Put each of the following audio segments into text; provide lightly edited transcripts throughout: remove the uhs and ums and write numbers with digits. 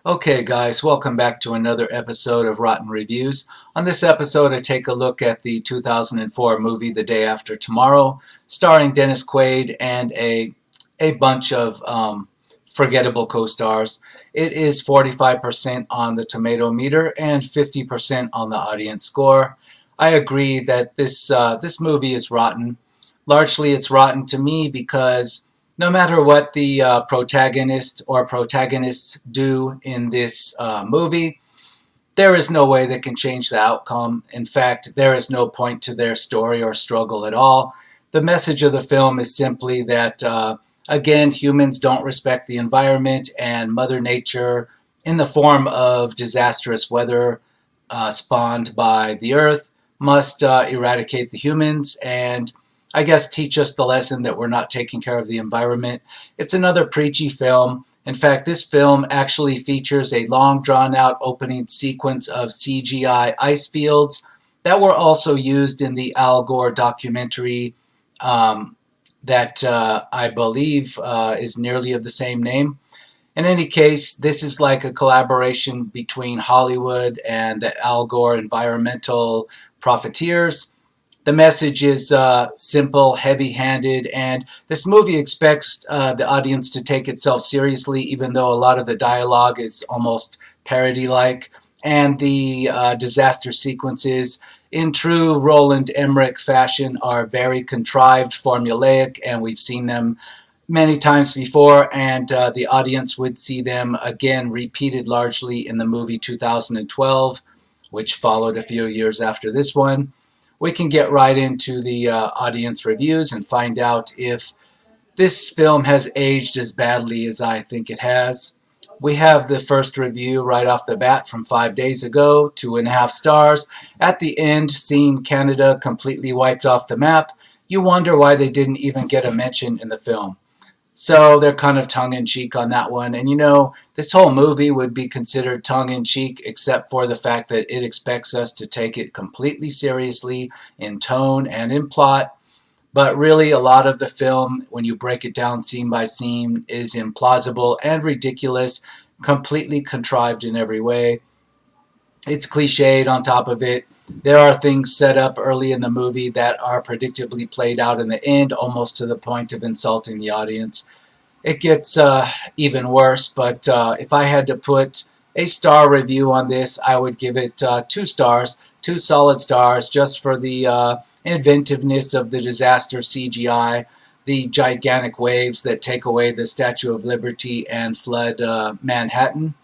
Okay, guys, welcome back to another episode of Rotten Reviews. On this episode, I take a look at the 2004 movie The Day After Tomorrow, starring Dennis Quaid and a bunch of forgettable co-stars. It is 45% on the tomato meter and 50% on the audience score. I agree that this movie is rotten. Largely, it's rotten to me because no matter what the protagonist or protagonists do in this movie, there is no way they can change the outcome. In fact, there is no point to their story or struggle at all. The message of the film is simply that, again, humans don't respect the environment, and Mother Nature, in the form of disastrous weather spawned by the Earth, must eradicate the humans and I guess teach us the lesson that we're not taking care of the environment. It's another preachy film. In fact, this film actually features a long drawn out opening sequence of CGI ice fields that were also used in the Al Gore documentary that I believe is nearly of the same name. In any case, this is like a collaboration between Hollywood and the Al Gore environmental profiteers. The message is simple, heavy-handed, and this movie expects the audience to take itself seriously, even though a lot of the dialogue is almost parody-like, and the disaster sequences, in true Roland Emmerich fashion, are very contrived, formulaic, and we've seen them many times before, and the audience would see them again repeated largely in the movie 2012, which followed a few years after this one. We can get right into the audience reviews and find out if this film has aged as badly as I think it has. We have the first review right off the bat from 5 days ago, 2.5 stars. At the end, seeing Canada completely wiped off the map, you wonder why they didn't even get a mention in the film. So they're kind of tongue-in-cheek on that one. And you know, this whole movie would be considered tongue-in-cheek except for the fact that it expects us to take it completely seriously in tone and in plot. But really, a lot of the film, when you break it down scene by scene, is implausible and ridiculous, completely contrived in every way. It's cliched on top of it. There are things set up early in the movie that are predictably played out in the end, almost to the point of insulting the audience. It gets even worse, but if I had to put a star review on this, I would give it 2 stars, 2 solid stars, just for the inventiveness of the disaster CGI, the gigantic waves that take away the Statue of Liberty and flood Manhattan.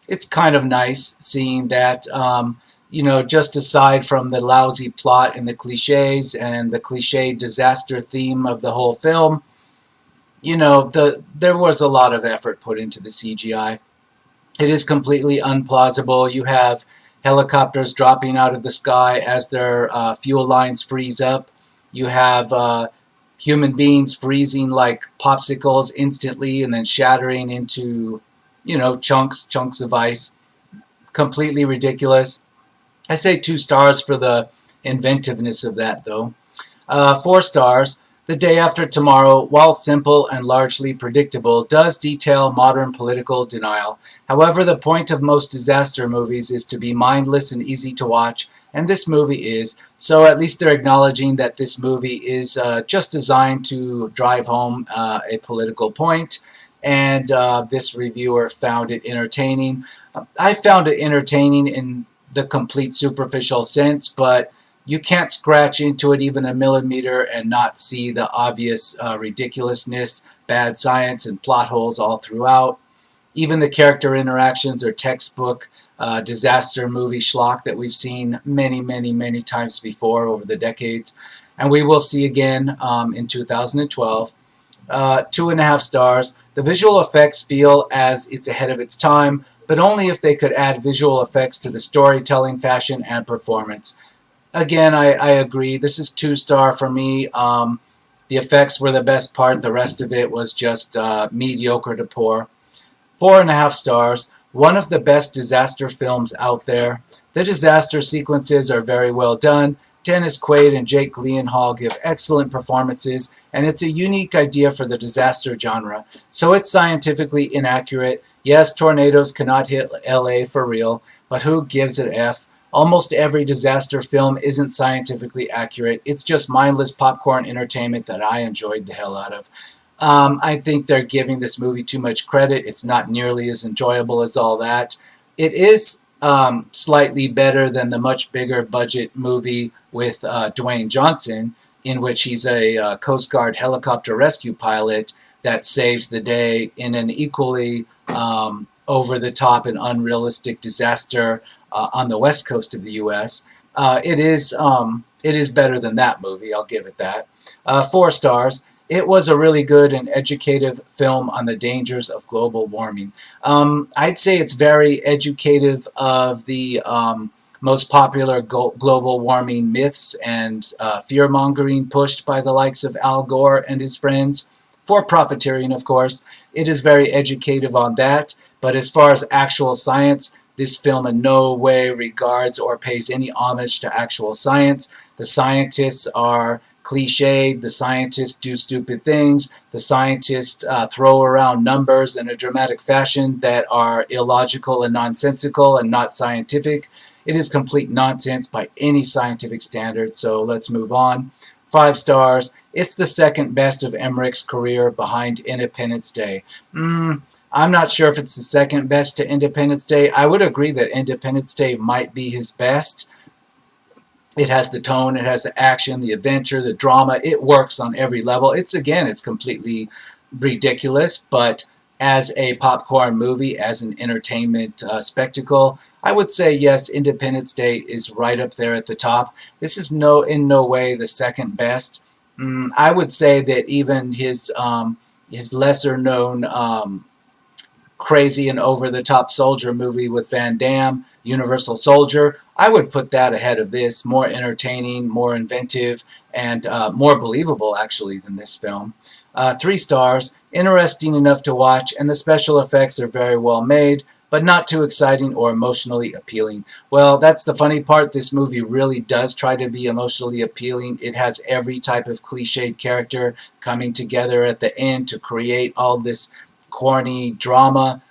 It's kind of nice seeing that, just aside from the lousy plot and the cliches and the cliche disaster theme of the whole film, there was a lot of effort put into the CGI. It is completely unplausible. You have helicopters dropping out of the sky as their fuel lines freeze up. You have human beings freezing like popsicles instantly and then shattering into, chunks of ice. Completely ridiculous. I say 2 stars for the inventiveness of that, though. 4 stars. The Day After Tomorrow, while simple and largely predictable, does detail modern political denial. However, the point of most disaster movies is to be mindless and easy to watch, and this movie is. So at least they're acknowledging that this movie is just designed to drive home a political point, and this reviewer found it entertaining. I found it entertaining in the complete superficial sense, but you can't scratch into it even a millimeter and not see the obvious ridiculousness, bad science, and plot holes all throughout. Even the character interactions are textbook disaster movie schlock that we've seen many, many, many times before over the decades, and we will see again in 2012. 2.5 stars. The visual effects feel as it's ahead of its time, but only if they could add visual effects to the storytelling, fashion, and performance. Again, I agree. This is 2 star for me. The effects were the best part. The rest of it was just mediocre to poor. 4.5 stars. One of the best disaster films out there. The disaster sequences are very well done. Dennis Quaid and Jake Gyllenhaal give excellent performances, and it's a unique idea for the disaster genre. So it's scientifically inaccurate. Yes, tornadoes cannot hit LA for real, but who gives a F? Almost every disaster film isn't scientifically accurate. It's just mindless popcorn entertainment that I enjoyed the hell out of. I think they're giving this movie too much credit. It's not nearly as enjoyable as all that. It is slightly better than the much bigger budget movie with Dwayne Johnson, in which he's a Coast Guard helicopter rescue pilot that saves the day in an equally over the top and unrealistic disaster on the west coast of the U.S. It is better than that movie. I'll give it that. 4 stars. It was a really good and educative film on the dangers of global warming. I'd say it's very educative of the most popular global warming myths and fear mongering pushed by the likes of Al Gore and his friends, for profiteering, of course. It is very educative on that, but as far as actual science, this film in no way regards or pays any homage to actual science. The scientists are cliched, the scientists do stupid things, the scientists throw around numbers in a dramatic fashion that are illogical and nonsensical and not scientific. It is complete nonsense by any scientific standard, so let's move on. 5 stars. It's the second best of Emmerich's career behind Independence Day. I'm not sure if it's the second best to Independence Day. I would agree that Independence Day might be his best. It has the tone, it has the action, the adventure, the drama. It works on every level. It's completely ridiculous, but as a popcorn movie, as an entertainment spectacle, I would say yes, Independence Day is right up there at the top. This is in no way the second best. I would say that even his lesser known crazy and over-the-top soldier movie with Van Damme, Universal Soldier, I would put that ahead of this. More entertaining, more inventive, and more believable, actually, than this film. 3 stars. Interesting enough to watch, and the special effects are very well made, but not too exciting or emotionally appealing. Well, that's the funny part. This movie really does try to be emotionally appealing. It has every type of cliched character coming together at the end to create all this corny drama.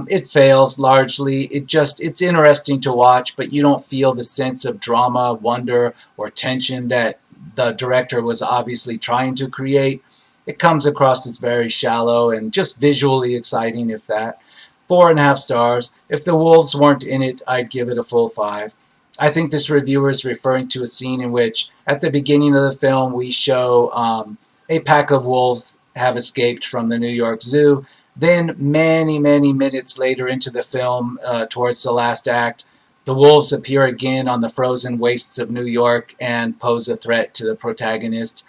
It fails largely. It's interesting to watch, but you don't feel the sense of drama, wonder, or tension that the director was obviously trying to create. It comes across as very shallow and just visually exciting, if that. 4.5 stars. If the wolves weren't in it, I'd give it a full 5. I think this reviewer is referring to a scene in which, at the beginning of the film, we show a pack of wolves have escaped from the New York Zoo. Then, many, many minutes later into the film, towards the last act, the wolves appear again on the frozen wastes of New York and pose a threat to the protagonist.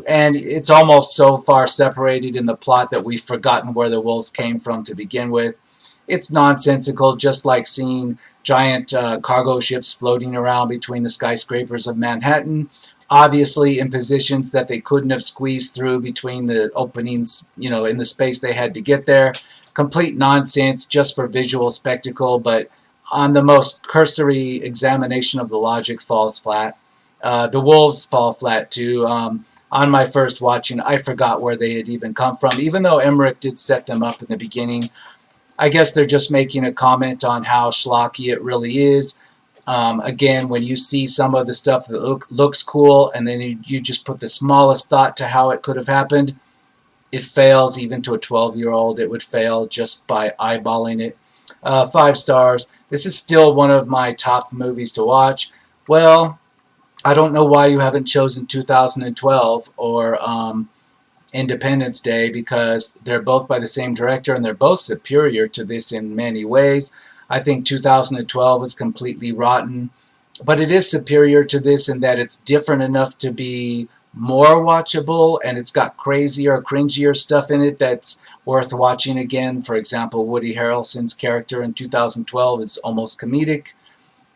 And it's almost so far separated in the plot that we've forgotten where the wolves came from to begin with. It's nonsensical, just like seeing giant cargo ships floating around between the skyscrapers of Manhattan, obviously in positions that they couldn't have squeezed through between the openings, in the space they had to get there. Complete nonsense just for visual spectacle, but on the most cursory examination of the logic falls flat. The wolves fall flat too. On my first watching, I forgot where they had even come from, even though Emmerich did set them up in the beginning. I guess they're just making a comment on how schlocky it really is. Again, when you see some of the stuff that looks cool and then you just put the smallest thought to how it could have happened, it fails. Even to a 12-year-old, it would fail just by eyeballing it. 5 stars. This is still one of my top movies to watch. Well, I don't know why you haven't chosen 2012 or Independence Day, because they're both by the same director and they're both superior to this in many ways. I think 2012 is completely rotten, but it is superior to this in that it's different enough to be more watchable, and it's got crazier, cringier stuff in it that's worth watching again. For example, Woody Harrelson's character in 2012 is almost comedic.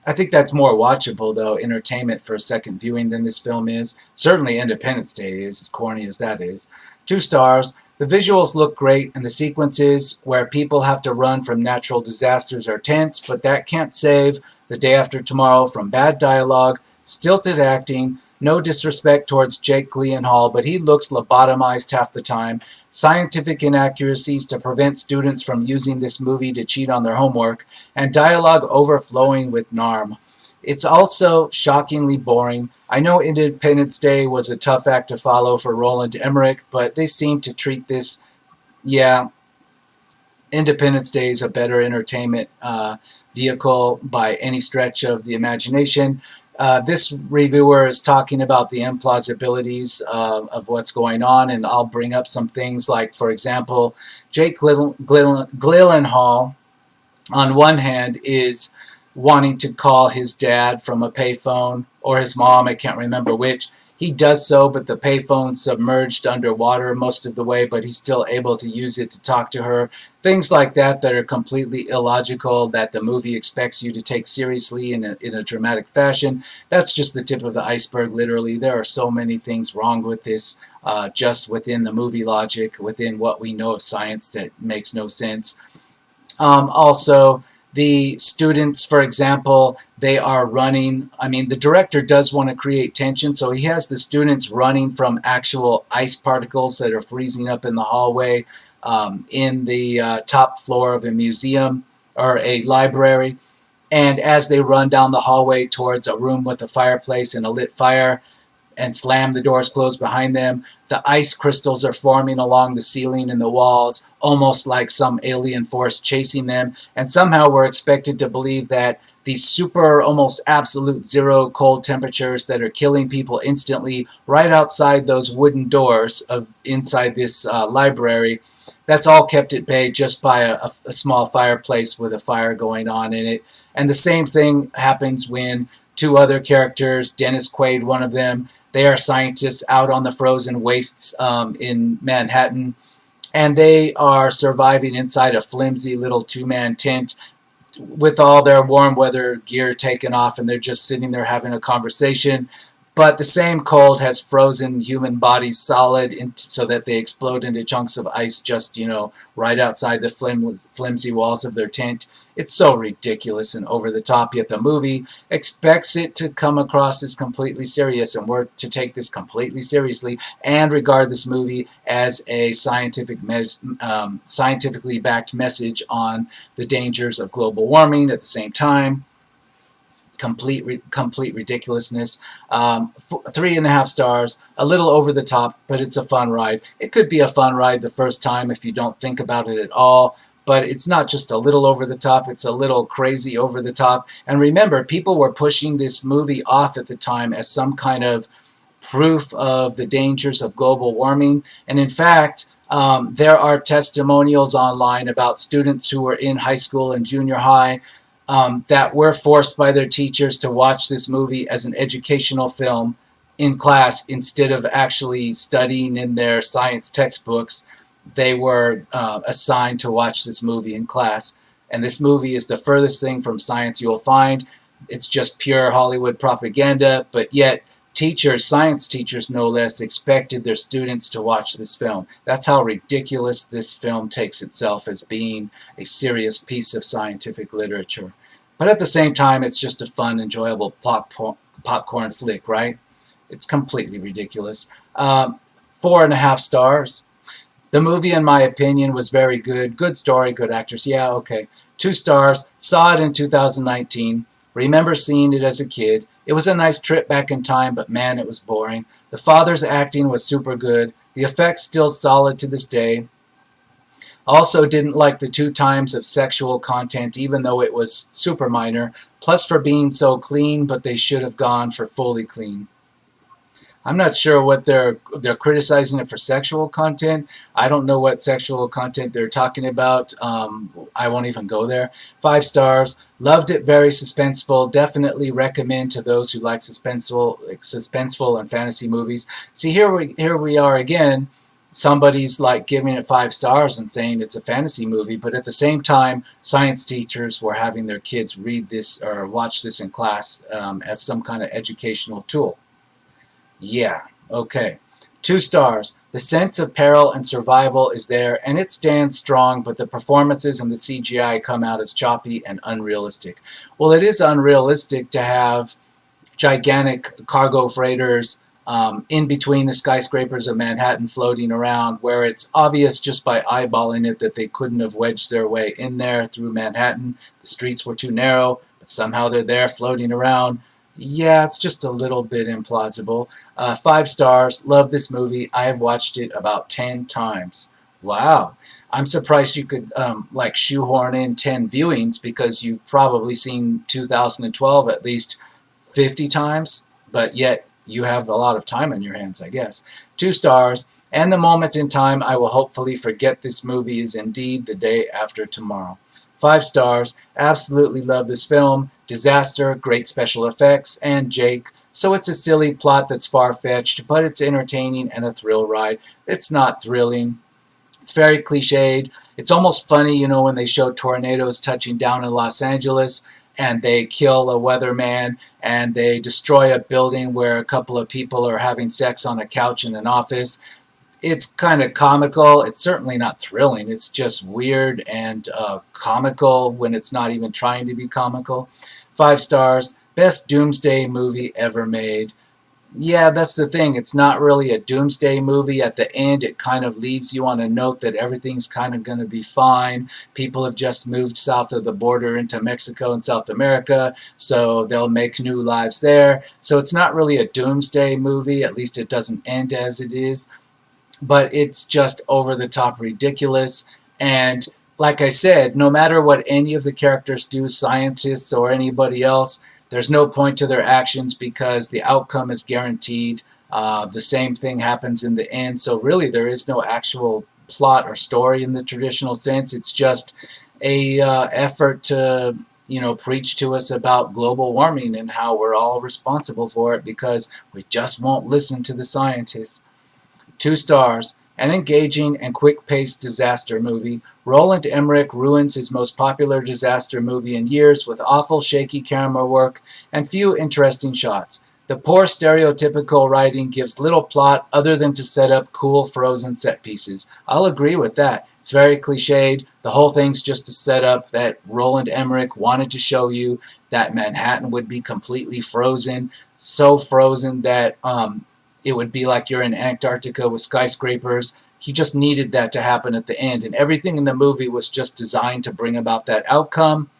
I think that's more watchable, though, entertainment for a second viewing than this film is. Certainly Independence Day is, as corny as that is. 2 stars. The visuals look great, and the sequences where people have to run from natural disasters are tense, but that can't save The Day After Tomorrow from bad dialogue, stilted acting, No disrespect towards Jake Gyllenhaal, but he looks lobotomized half the time. Scientific inaccuracies to prevent students from using this movie to cheat on their homework, and dialogue overflowing with narm. It's also shockingly boring. I know Independence Day was a tough act to follow for Roland Emmerich, but they seem to treat this, yeah, Independence Day is a better entertainment vehicle by any stretch of the imagination. This reviewer is talking about the implausibilities of what's going on, and I'll bring up some things like, for example, Jake Gyllenhaal, on one hand, is wanting to call his dad from a payphone or his mom, I can't remember which. He does so, but the payphone's submerged underwater most of the way, but he's still able to use it to talk to her. Things like that that are completely illogical, that the movie expects you to take seriously in a dramatic fashion. That's just the tip of the iceberg, literally. There are so many things wrong with this, just within the movie logic, within what we know of science, that makes no sense. Also, the students, for example, they are running. I mean, the director does want to create tension, so he has the students running from actual ice particles that are freezing up in the hallway in the top floor of a museum or a library. And as they run down the hallway towards a room with a fireplace and a lit fire, and slam the doors closed behind them, the ice crystals are forming along the ceiling and the walls, almost like some alien force chasing them. And somehow we're expected to believe that these super, almost absolute zero cold temperatures that are killing people instantly right outside those wooden doors of inside this library, that's all kept at bay just by a small fireplace with a fire going on in it. And the same thing happens when two other characters, Dennis Quaid, one of them, they are scientists out on the frozen wastes in Manhattan, and they are surviving inside a flimsy little two-man tent with all their warm weather gear taken off, and they're just sitting there having a conversation. But the same cold has frozen human bodies solid so that they explode into chunks of ice just, right outside the flimsy walls of their tent. It's so ridiculous and over the top, yet the movie expects it to come across as completely serious, and we're to take this completely seriously and regard this movie as a scientifically backed message on the dangers of global warming. At the same time, complete ridiculousness. 3.5 stars, a little over the top, but it's a fun ride. It could be a fun ride the first time if you don't think about it at all, but it's not just a little over the top, it's a little crazy over the top. And remember, people were pushing this movie off at the time as some kind of proof of the dangers of global warming. And in fact, there are testimonials online about students who were in high school and junior high that were forced by their teachers to watch this movie as an educational film in class instead of actually studying in their science textbooks. They were assigned to watch this movie in class. And this movie is the furthest thing from science you'll find. It's just pure Hollywood propaganda, but yet teachers, science teachers no less, expected their students to watch this film. That's how ridiculous this film takes itself as being a serious piece of scientific literature. But at the same time, it's just a fun, enjoyable popcorn flick, right? It's completely ridiculous. 4.5 stars. The movie, in my opinion, was very good. Good story, good actors. Yeah, okay. 2 stars. Saw it in 2019. Remember seeing it as a kid. It was a nice trip back in time, but man, it was boring. The father's acting was super good. The effects still solid to this day. Also didn't like the 2 times of sexual content, even though it was super minor. Plus for being so clean, but they should have gone for fully clean. I'm not sure what they're criticizing it for sexual content. I don't know what sexual content they're talking about. I won't even go there. 5 stars. Loved it. Very suspenseful. Definitely recommend to those who like suspenseful and fantasy movies. See, here we are again. Somebody's like giving it 5 stars and saying it's a fantasy movie, but at the same time, science teachers were having their kids read this or watch this in class as some kind of educational tool. Yeah, okay. 2 stars. The sense of peril and survival is there, and it stands strong, but the performances and the CGI come out as choppy and unrealistic. Well, it is unrealistic to have gigantic cargo freighters in between the skyscrapers of Manhattan floating around, where it's obvious just by eyeballing it that they couldn't have wedged their way in there through Manhattan. The streets were too narrow, but somehow they're there floating around. Yeah, it's just a little bit implausible. 5 stars. Love this movie. I have watched it about 10 times. Wow. I'm surprised you could like shoehorn in 10 viewings because you've probably seen 2012 at least 50 times, but yet you have a lot of time on your hands, I guess. 2 stars. And the moment in time I will hopefully forget this movie is indeed the day after tomorrow. 5 stars. Absolutely love this film. Disaster, great special effects, and Jake. So it's a silly plot that's far-fetched, but it's entertaining and a thrill ride. It's not thrilling. It's very cliched. It's almost funny, you know, when they show tornadoes touching down in Los Angeles and they kill a weatherman and they destroy a building where a couple of people are having sex on a couch in an office. It's kind of comical. It's certainly not thrilling. It's just weird and comical when it's not even trying to be comical. 5 stars. Best doomsday movie ever made. Yeah, that's the thing. It's not really a doomsday movie. At the end, it kind of leaves you on a note that everything's kind of going to be fine. People have just moved south of the border into Mexico and South America, so they'll make new lives there. So it's not really a doomsday movie. At least it doesn't end as it is. But it's just over the top ridiculous. And like I said, no matter what any of the characters do, scientists or anybody else, there's no point to their actions because the outcome is guaranteed. The same thing happens in the end. So really there is no actual plot or story in the traditional sense. It's just a effort to, you know, preach to us about global warming and how we're all responsible for it because we just won't listen to the scientists. 2 stars. An engaging and quick-paced disaster movie. Roland Emmerich ruins his most popular disaster movie in years with awful shaky camera work and few interesting shots. The poor stereotypical writing gives little plot other than to set up cool frozen set pieces. I'll agree with that. It's very cliched. The whole thing's just a setup that Roland Emmerich wanted to show you that Manhattan would be completely frozen, so frozen that it would be like you're in Antarctica with skyscrapers. He just needed that to happen at the end, and everything in the movie was just designed to bring about that outcome.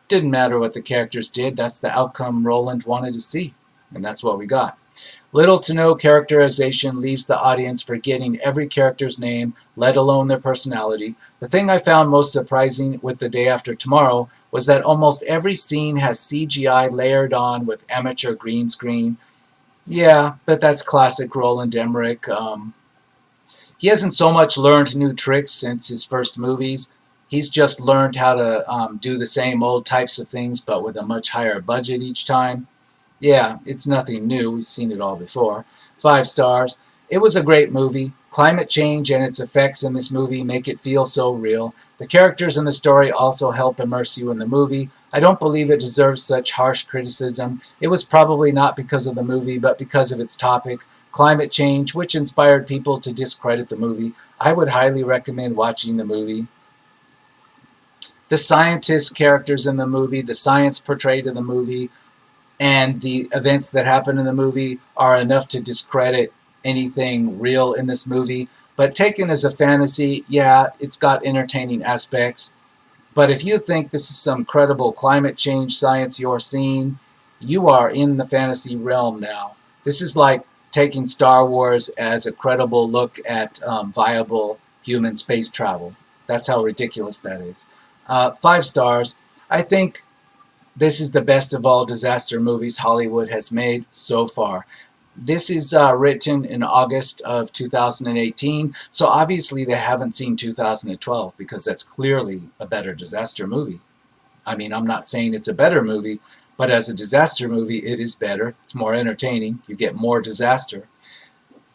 Didn't matter what the characters did, that's the outcome Roland wanted to see, and that's what we got. Little to no characterization leaves the audience forgetting every character's name, let alone their personality. The thing I found most surprising with The Day After Tomorrow was that almost every scene has CGI layered on with amateur green screen. Yeah, but that's classic Roland Emmerich. He hasn't so much learned new tricks since his first movies. He's just learned how to do the same old types of things, but with a much higher budget each time. Yeah, it's nothing new. We've seen it all before. 5 stars. It was a great movie. Climate change and its effects in this movie make it feel so real. The characters in the story also help immerse you in the movie. I don't believe it deserves such harsh criticism. It was probably not because of the movie, but because of its topic, climate change, which inspired people to discredit the movie. I would highly recommend watching the movie. The scientist characters in the movie, the science portrayed in the movie, and the events that happen in the movie are enough to discredit anything real in this movie. But taken as a fantasy, yeah, it's got entertaining aspects. But if you think this is some credible climate change science you're seeing, you are in the fantasy realm now. This is like taking Star Wars as a credible look at viable human space travel. That's how ridiculous that is. 5 stars. I think this is the best of all disaster movies Hollywood has made so far. This is written in August of 2018, so obviously they haven't seen 2012 because that's clearly a better disaster movie. I mean, I'm not saying it's a better movie, but as a disaster movie, it is better. It's more entertaining. You get more disaster.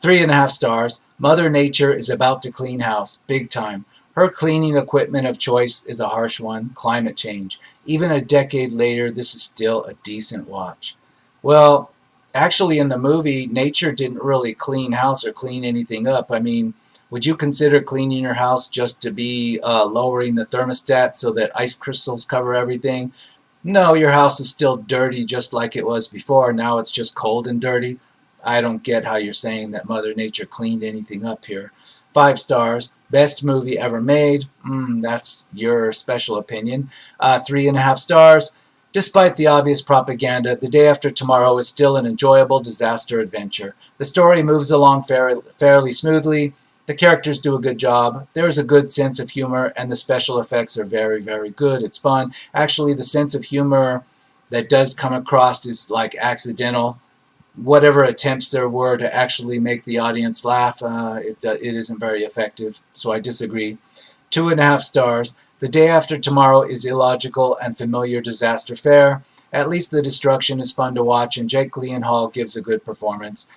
3.5 stars. Mother Nature is about to clean house, big time. Her cleaning equipment of choice is a harsh one, climate change. Even a decade later, this is still a decent watch. Well, actually in the movie, nature didn't really clean house or clean anything up. I mean, would you consider cleaning your house just to be lowering the thermostat so that ice crystals cover everything? No, your house is still dirty just like it was before. Now it's just cold and dirty. I don't get how you're saying that Mother Nature cleaned anything up here. 5 stars. Best movie ever made. That's your special opinion. 3.5 stars. Despite the obvious propaganda, The Day After Tomorrow is still an enjoyable disaster adventure. The story moves along fairly smoothly. The characters do a good job. There is a good sense of humor, and the special effects are very, very good. It's fun. Actually, the sense of humor that does come across is like accidental. Whatever attempts there were to actually make the audience laugh, it isn't very effective. So I disagree. 2.5 stars. The Day After Tomorrow is illogical and familiar disaster fare. At least the destruction is fun to watch, and Jake Gyllenhaal gives a good performance.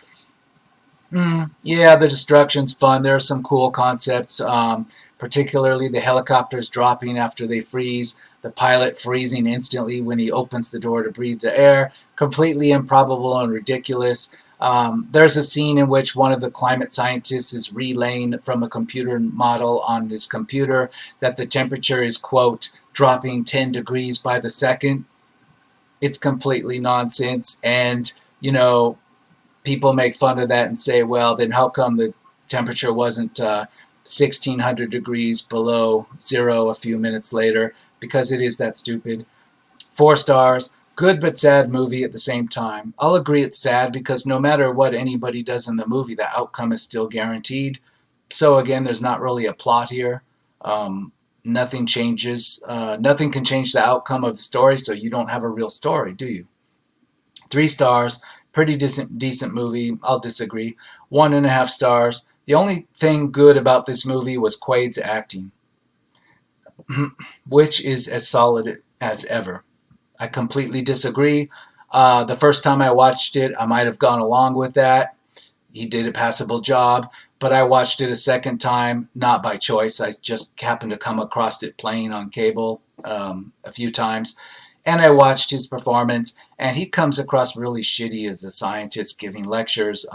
Yeah, the destruction's fun. There are some cool concepts, particularly the helicopters dropping after they freeze, the pilot freezing instantly when he opens the door to breathe the air. Completely improbable and ridiculous. There's a scene in which one of the climate scientists is relaying from a computer model on his computer that the temperature is, quote, dropping 10 degrees by the second. It's completely nonsense. And, you know, people make fun of that and say, well, then how come the temperature wasn't 1600 degrees below zero a few minutes later? Because it is that stupid. 4 stars. Good but sad movie at the same time. I'll agree it's sad because no matter what anybody does in the movie, the outcome is still guaranteed. So again, there's not really a plot here. Nothing changes. Nothing can change the outcome of the story, so you don't have a real story, do you? 3 stars. Pretty decent movie. I'll disagree. 1.5 stars. The only thing good about this movie was Quaid's acting, which is as solid as ever. I completely disagree. The first time I watched it, I might have gone along with that. He did a passable job, but I watched it a second time, not by choice. I just happened to come across it playing on cable a few times, and I watched his performance, and he comes across really shitty as a scientist giving lectures.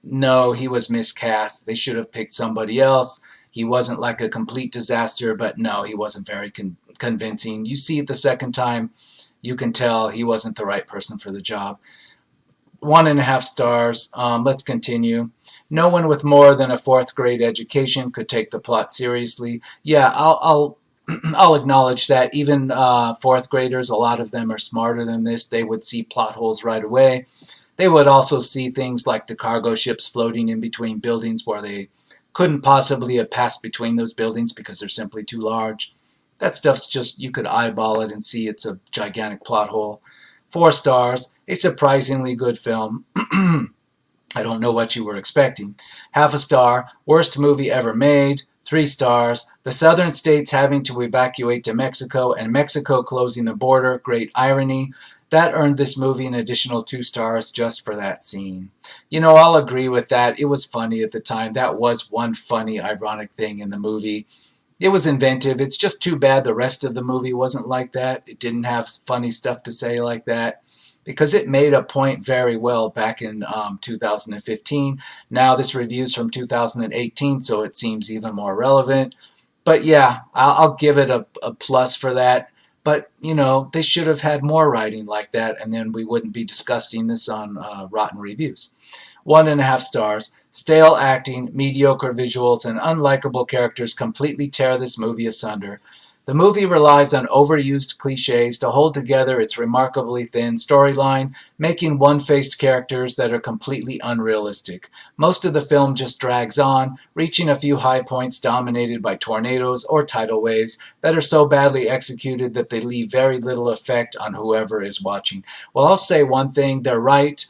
No, he was miscast. They should have picked somebody else. He wasn't like a complete disaster, but no, he wasn't very convincing. You see it the second time, you can tell he wasn't the right person for the job. 1.5 stars. Let's continue. No one with more than a fourth grade education could take the plot seriously. Yeah, I'll acknowledge that. Even fourth graders, a lot of them are smarter than this. They would see plot holes right away. They would also see things like the cargo ships floating in between buildings where they couldn't possibly have passed between those buildings because they're simply too large. That stuff's just, you could eyeball it and see it's a gigantic plot hole. 4 stars. A surprisingly good film. I don't know what you were expecting. 0.5 star. Worst movie ever made. 3 stars. The southern states having to evacuate to Mexico and Mexico closing the border. Great irony. That earned this movie an additional 2 stars just for that scene. You know, I'll agree with that. It was funny at the time. That was one funny, ironic thing in the movie. It was inventive. It's just too bad the rest of the movie wasn't like that. It didn't have funny stuff to say like that because it made a point very well back in 2015. Now this review's from 2018, so it seems even more relevant. But yeah, I'll give it a plus for that. But, you know, they should have had more writing like that, and then we wouldn't be discussing this on Rotten Reviews. 1.5 stars. Stale acting, mediocre visuals, and unlikable characters completely tear this movie asunder. The movie relies on overused cliches to hold together its remarkably thin storyline, making one-faced characters that are completely unrealistic. Most of the film just drags on, reaching a few high points dominated by tornadoes or tidal waves that are so badly executed that they leave very little effect on whoever is watching. Well, I'll say one thing, they're right.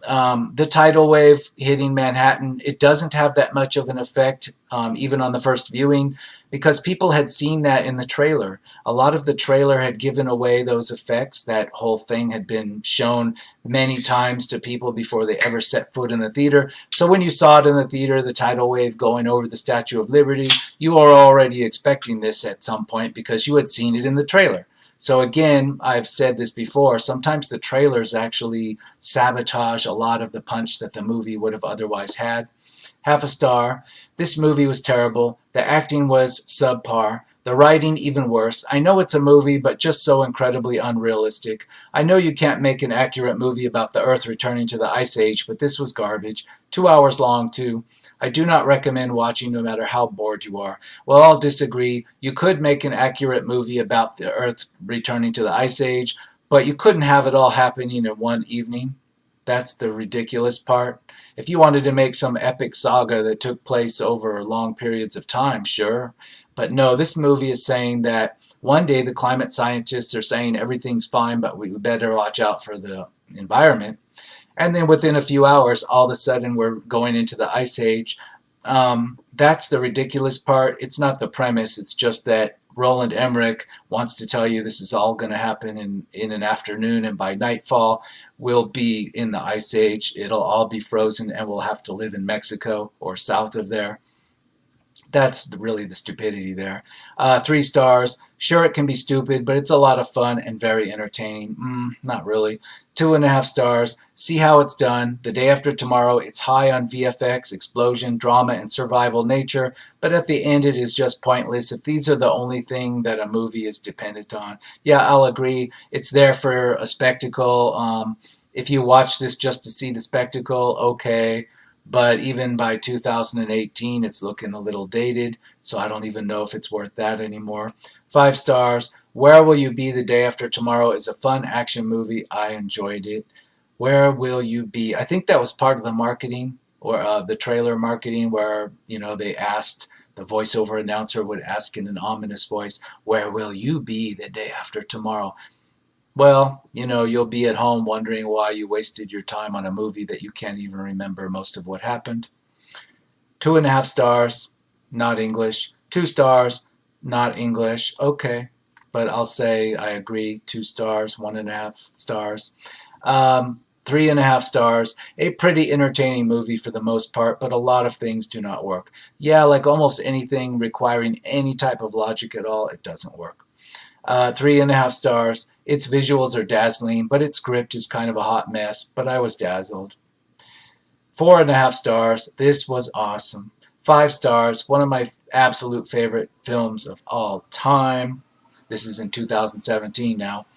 The tidal wave hitting Manhattan, it doesn't have that much of an effect, even on the first viewing, because people had seen that in the trailer. A lot of the trailer had given away those effects. That whole thing had been shown many times to people before they ever set foot in the theater. So when you saw it in the theater, the tidal wave going over the Statue of Liberty, you were already expecting this at some point because you had seen it in the trailer. So again, I've said this before, sometimes the trailers actually sabotage a lot of the punch that the movie would have otherwise had. 0.5 star. This movie was terrible. The acting was subpar. The writing, even worse. I know it's a movie, but just so incredibly unrealistic. I know you can't make an accurate movie about the Earth returning to the Ice Age, but this was garbage. 2 hours long, too. I do not recommend watching no matter how bored you are. Well, I'll disagree. You could make an accurate movie about the Earth returning to the Ice Age, but you couldn't have it all happening in one evening. That's the ridiculous part. If you wanted to make some epic saga that took place over long periods of time, sure. But no, this movie is saying that one day the climate scientists are saying everything's fine, but we better watch out for the environment. And then within a few hours, all of a sudden we're going into the ice age. That's the ridiculous part. It's not the premise. It's just that Roland Emmerich wants to tell you this is all going to happen in an afternoon, and by nightfall we'll be in the ice age. It'll all be frozen, and we'll have to live in Mexico or south of there. That's really the stupidity there. 3 stars. Sure, it can be stupid, but it's a lot of fun and very entertaining. Not really. 2.5 stars. See how it's done. The Day After Tomorrow, it's high on VFX, explosion, drama, and survival nature, but at the end it is just pointless if these are the only thing that a movie is dependent on. Yeah, I'll agree. It's there for a spectacle. If you watch this just to see the spectacle, okay. But even by 2018, it's looking a little dated, so I don't even know if it's worth that anymore. 5 stars. Where Will You Be the Day After Tomorrow is a fun action movie. I enjoyed it. Where Will You Be? I think that was part of the marketing or the trailer marketing where, they asked, the voiceover announcer would ask in an ominous voice, where will you be the day after tomorrow? Well, you'll be at home wondering why you wasted your time on a movie that you can't even remember most of what happened. 2.5 stars, not English. 2 stars, not English. Okay, but I'll say I agree. 2 stars, 1.5 stars. 3.5 stars. A pretty entertaining movie for the most part, but a lot of things do not work. Yeah, like almost anything requiring any type of logic at all, it doesn't work. 3.5 stars. Its visuals are dazzling, but its script is kind of a hot mess, but I was dazzled. 4.5 stars. This was awesome. 5 stars. One of my absolute favorite films of all time. This is in 2017 now.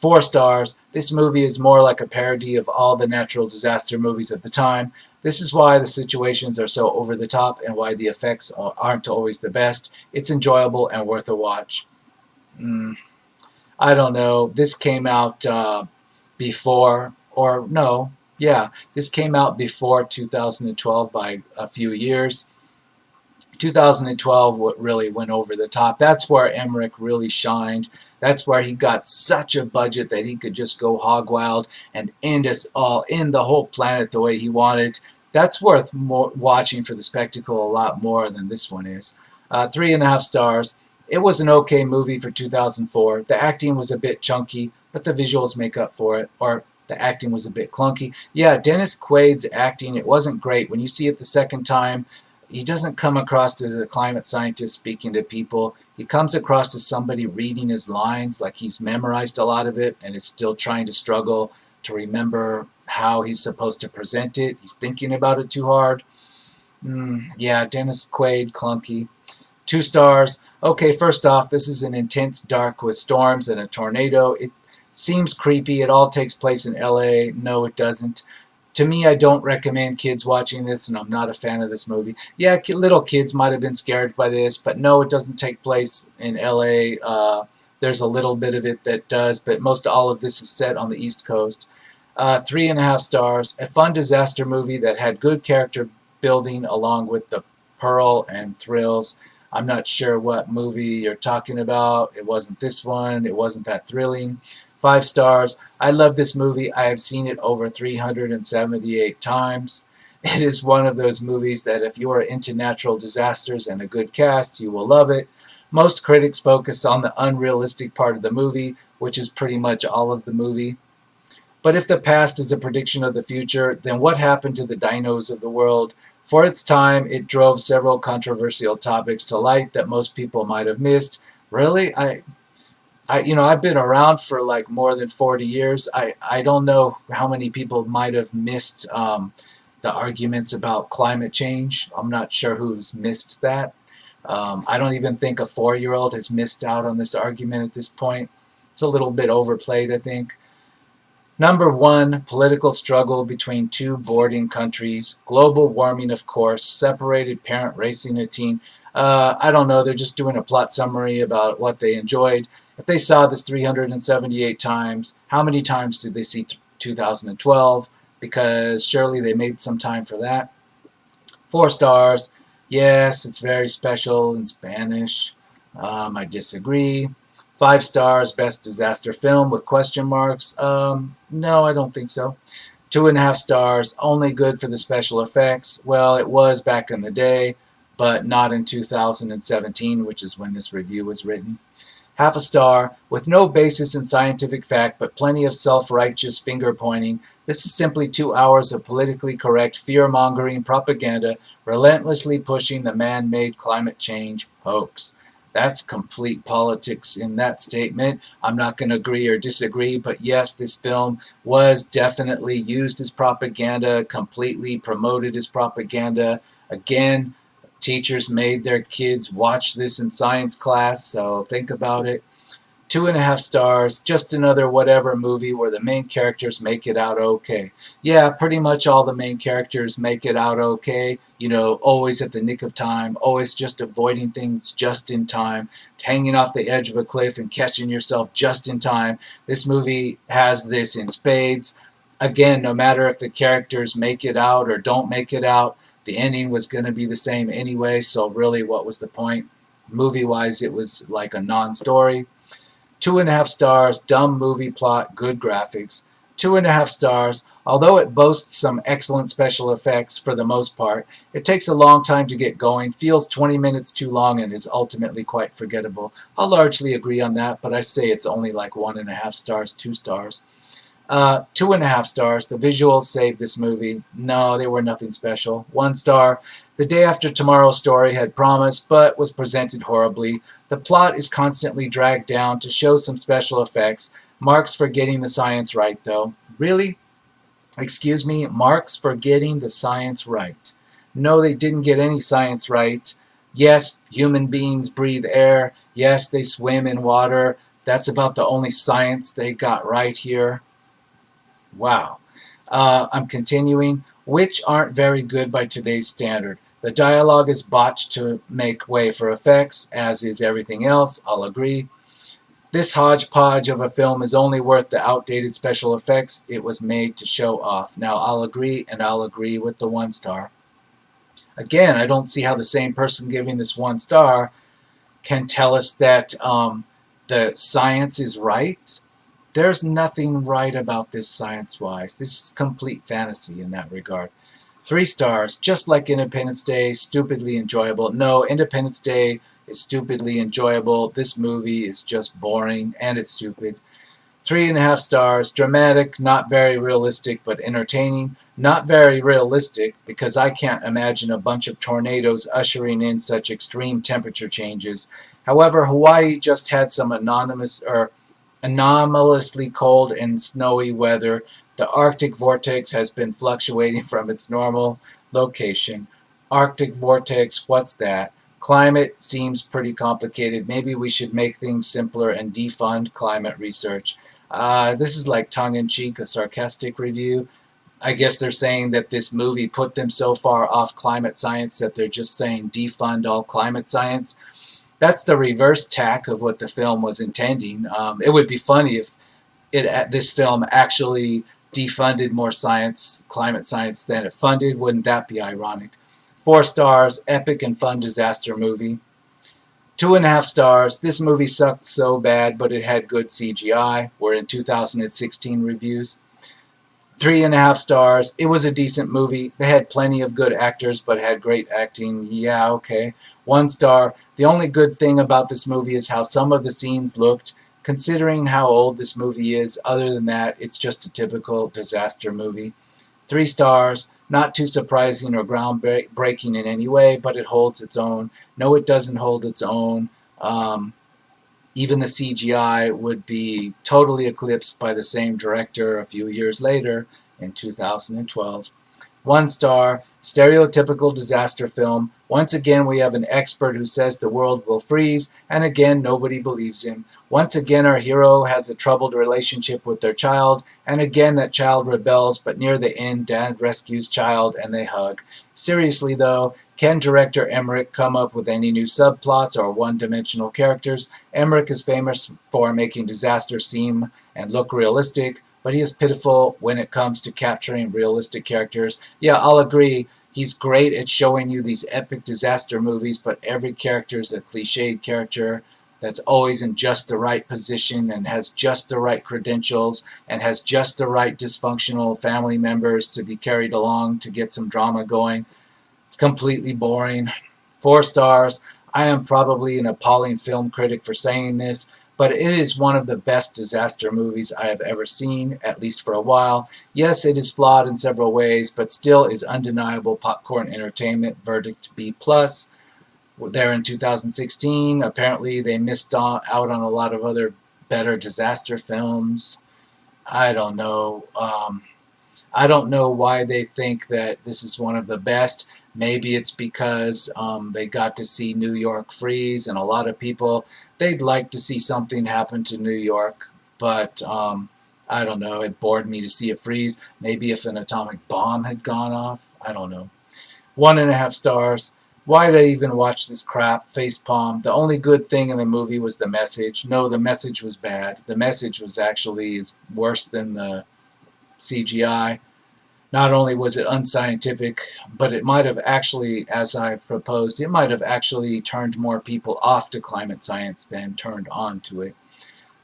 4 stars. This movie is more like a parody of all the natural disaster movies of the time. This is why the situations are so over the top and why the effects aren't always the best. It's enjoyable and worth a watch. I don't know. This came out before, or no, yeah, this came out before 2012 by a few years. 2012 really went over the top. That's where Emmerich really shined. That's where he got such a budget that he could just go hog wild and end us all, end the whole planet the way he wanted. That's worth watching for the spectacle a lot more than this one is. 3.5 stars. It was an okay movie for 2004. The acting was a bit chunky, but the visuals make up for it. Or the acting was a bit clunky. Yeah, Dennis Quaid's acting, it wasn't great. When you see it the second time, he doesn't come across as a climate scientist speaking to people. He comes across as somebody reading his lines like he's memorized a lot of it and is still trying to struggle to remember how he's supposed to present it. He's thinking about it too hard. Yeah, Dennis Quaid, clunky. 2 stars. Okay, first off, this is an intense dark with storms and a tornado. It seems creepy. It all takes place in LA. No, it doesn't. To me, I don't recommend kids watching this, and I'm not a fan of this movie. Yeah, little kids might have been scared by this, but no, it doesn't take place in LA. There's a little bit of it that does, but most all of this is set on the East Coast. 3.5 stars. A fun disaster movie that had good character building along with the pearl and thrills. I'm not sure what movie you're talking about. It wasn't this one. It wasn't that thrilling. 5 stars. I love this movie. I have seen it over 378 times. It is one of those movies that if you are into natural disasters and a good cast, you will love it. Most critics focus on the unrealistic part of the movie, which is pretty much all of the movie. But if the past is a prediction of the future, then what happened to the dinos of the world? For its time, it drove several controversial topics to light that most people might have missed. Really? I've been around for like more than 40 years. I don't know how many people might have missed the arguments about climate change. I'm not sure who's missed that. I don't even think a 4-year-old has missed out on this argument at this point. It's a little bit overplayed, I think. Number one, political struggle between two bordering countries. Global warming, of course. Separated parent raising a teen. I don't know. They're just doing a plot summary about what they enjoyed. If they saw this 378 times, how many times did they see 2012? Because surely they made some time for that. 4 stars. Yes, it's very special in Spanish. I disagree. 5 stars, best disaster film with question marks. No, I don't think so. 2.5 stars, only good for the special effects. Well, it was back in the day, but not in 2017, which is when this review was written. 0.5 star, with no basis in scientific fact but plenty of self-righteous finger-pointing. This is simply 2 hours of politically correct fear-mongering propaganda relentlessly pushing the man-made climate change hoax. That's complete politics in that statement. I'm not going to agree or disagree, but yes, this film was definitely used as propaganda, completely promoted as propaganda. Again, teachers made their kids watch this in science class, so think about it. 2.5 stars, just another whatever movie where the main characters make it out okay. Yeah, pretty much all the main characters make it out okay. You know, always at the nick of time, always just avoiding things just in time, hanging off the edge of a cliff and catching yourself just in time. This movie has this in spades. Again, no matter if the characters make it out or don't make it out, the ending was going to be the same anyway, so really, what was the point? Movie-wise, it was like a non-story. 2.5 stars, dumb movie plot, good graphics. 2.5 stars, although it boasts some excellent special effects for the most part, it takes a long time to get going, feels 20 minutes too long, and is ultimately quite forgettable. I'll largely agree on that, but I say it's only like 1.5 stars, 2 stars. 2.5 stars. The visuals saved this movie. No, they were nothing special. 1 star. The Day After Tomorrow story had promise, but was presented horribly. The plot is constantly dragged down to show some special effects. Marks for getting the science right, though. Really? Excuse me? Marks for getting the science right. No, they didn't get any science right. Yes, human beings breathe air. Yes, they swim in water. That's about the only science they got right here. Wow. I'm continuing, which aren't very good by today's standard. The dialogue is botched to make way for effects, as is everything else, I'll agree. This hodgepodge of a film is only worth the outdated special effects it was made to show off. Now, I'll agree, and I'll agree with the 1 star. Again, I don't see how the same person giving this 1 star can tell us that the science is right. There's nothing right about this science-wise. This is complete fantasy in that regard. 3 stars, just like Independence Day, stupidly enjoyable. No, Independence Day is stupidly enjoyable. This movie is just boring and it's stupid. 3.5 stars, dramatic, not very realistic, but entertaining. Not very realistic because I can't imagine a bunch of tornadoes ushering in such extreme temperature changes. However, Hawaii just had some anomalously cold and snowy weather. The Arctic vortex has been fluctuating from its normal location. Arctic vortex, what's that? Climate seems pretty complicated. Maybe we should make things simpler and defund climate research. This is like tongue-in-cheek, a sarcastic review. I guess they're saying that this movie put them so far off climate science that they're just saying defund all climate science. That's the reverse tack of what the film was intending. It would be funny if this film actually defunded more science, climate science, than it funded. Wouldn't that be ironic? 4 stars, epic and fun disaster movie. 2.5 stars, this movie sucked so bad, but it had good CGI. We're in 2016 reviews. 3.5 stars, it was a decent movie. They had plenty of good actors, but had great acting. Yeah, okay. 1 star, the only good thing about this movie is how some of the scenes looked. Considering how old this movie is, other than that, it's just a typical disaster movie. 3 stars, not too surprising or groundbreaking in any way, but it holds its own. No, it doesn't hold its own. Even the CGI would be totally eclipsed by the same director a few years later in 2012. 1 star, stereotypical disaster film. Once again, we have an expert who says the world will freeze, and again, nobody believes him. Once again, our hero has a troubled relationship with their child, and again, that child rebels, but near the end, dad rescues child and they hug. Seriously, though, can director Emmerich come up with any new subplots or one-dimensional characters? Emmerich is famous for making disasters seem and look realistic, but he is pitiful when it comes to capturing realistic characters. Yeah, I'll agree. He's great at showing you these epic disaster movies, but every character is a cliched character that's always in just the right position and has just the right credentials and has just the right dysfunctional family members to be carried along to get some drama going. It's completely boring. 4 stars. I am probably an appalling film critic for saying this, but it is one of the best disaster movies I have ever seen, at least for a while. Yes, it is flawed in several ways, but still is undeniable popcorn entertainment. Verdict B+. There in 2016. Apparently, they missed out on a lot of other better disaster films. I don't know. I don't know why they think that this is one of the best. Maybe it's because they got to see New York freeze, and a lot of people, they'd like to see something happen to New York, but I don't know. It bored me to see it freeze. Maybe if an atomic bomb had gone off. I don't know. 1.5 stars. Why did I even watch this crap? Facepalm. The only good thing in the movie was the message. No, the message was bad. The message was actually is worse than the CGI. Not only was it unscientific, but it might have actually, as I've proposed, it might have actually turned more people off to climate science than turned on to it.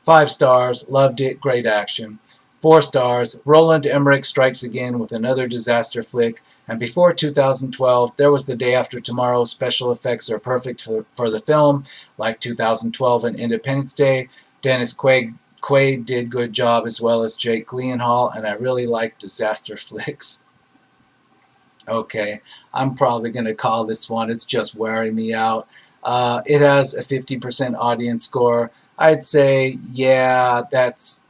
5 stars, loved it, great action. 4 stars, Roland Emmerich strikes again with another disaster flick, and before 2012, there was The Day After Tomorrow. Special effects are perfect for the film, like 2012 and Independence Day. Dennis Quaid did good job, as well as Jake Gyllenhaal, and I really like disaster flicks. Okay, I'm probably going to call this one. It's just wearing me out. It has a 50% audience score. I'd say, yeah, that's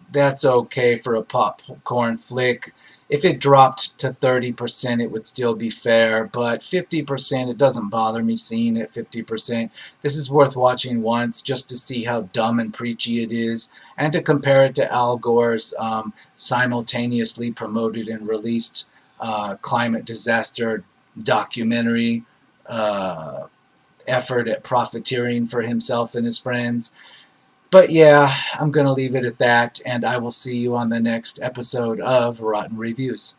okay for a popcorn flick. If it dropped to 30%, it would still be fair, but 50%, it doesn't bother me seeing it 50%. This is worth watching once just to see how dumb and preachy it is, and to compare it to Al Gore's simultaneously promoted and released climate disaster documentary effort at profiteering for himself and his friends. But yeah, I'm going to leave it at that, and I will see you on the next episode of Rotten Reviews.